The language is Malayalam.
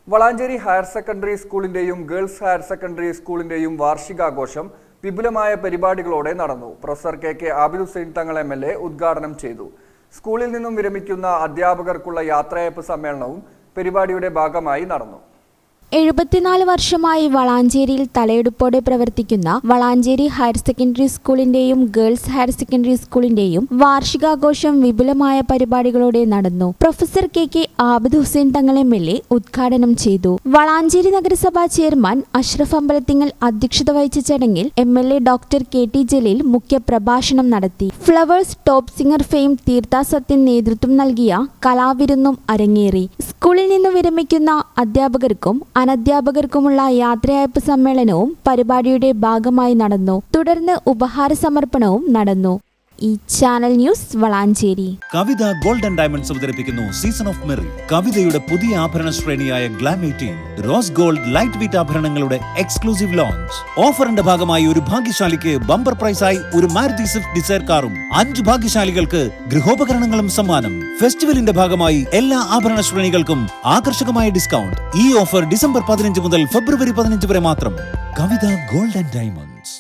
വളാഞ്ചേരി ഹയർ സെക്കൻഡറി സ്കൂളിന്റെയും ഗേൾസ് ഹയർ സെക്കൻഡറി സ്കൂളിന്റെയും വാർഷികാഘോഷം വിപുലമായ പരിപാടികളോടെ നടന്നു. Professor K Abid Hussain Thangal MLA ഉദ്ഘാടനം ചെയ്തു. സ്കൂളിൽ നിന്നും വിരമിക്കുന്ന അധ്യാപകർക്കുള്ള യാത്രയയപ്പ് സമ്മേളനവും പരിപാടിയുടെ ഭാഗമായി നടന്നു. 74 വർഷമായി വളാഞ്ചേരിയിൽ തലയെടുപ്പോടെ പ്രവർത്തിക്കുന്ന വളാഞ്ചേരി ഹയർ സെക്കൻഡറി സ്കൂളിന്റെയും ഗേൾസ് ഹയർ സെക്കൻഡറി സ്കൂളിന്റെയും വാർഷികാഘോഷം വിപുലമായ പരിപാടികളോടെ നടന്നു. Professor K Abid Hussain Thangal MLA ഉദ്ഘാടനം ചെയ്തു. വളാഞ്ചേരി നഗരസഭാ ചെയർമാൻ അഷ്റഫ് അമ്പലത്തിങ്ങൽ അധ്യക്ഷത വഹിച്ച ചടങ്ങിൽ MLA ഡോക്ടർ KT ജലീൽ മുഖ്യ പ്രഭാഷണം നടത്തി. ഫ്ലവേഴ്സ് ടോപ്പ് സിംഗർ ഫെയിം തീർത്ഥ സത്യൻ നേതൃത്വം നൽകിയ കലാവിരുന്നും അരങ്ങേറി. സ്കൂളിൽ നിന്ന് വിരമിക്കുന്ന അധ്യാപകർക്കും അനധ്യാപകർക്കുമുള്ള യാത്രയയപ്പ് സമ്മേളനവും പരിപാടിയുടെ ഭാഗമായി നടന്നു. തുടർന്ന് ഉപഹാര സമർപ്പണവും നടന്നു. ഈ channel news Valanchery. Kavitha gold and diamonds അവതരിപ്പിക്കുന്നു സീസൺ ഓഫ് മെറി. കവിതയുടെ പുതിയ ആഭരണ ശ്രേണിയായ glam 18 rose gold light weight ആഭരണങ്ങളുടെ എക്സ്ക്ലൂസീവ് ലോഞ്ച്. ഓഫറിന്റെ ഭാഗമായി ഒരു ഭാഗ്യശാലിക്ക് ബമ്പർ പ്രൈസായി ഒരു മാരുതി സ്വിഫ്റ്റ് ഡിസയർ കാറും 5 ഭാഗ്യശാലികൾക്ക് ഗൃഹോപകരണങ്ങളും സമ്മാനം. ഫെസ്റ്റിവലിന്റെ ഭാഗമായി എല്ലാ ആഭരണ ശ്രേണികൾക്കും ആകർഷകമായ ഡിസ്കൗണ്ട്. ഈ ഓഫർ ഡിസംബർ 15 മുതൽ ഫെബ്രുവരി 15 വരെ മാത്രം. കവിത ഗോൾഡ് ആൻഡ് ഡയമണ്ട്സ്.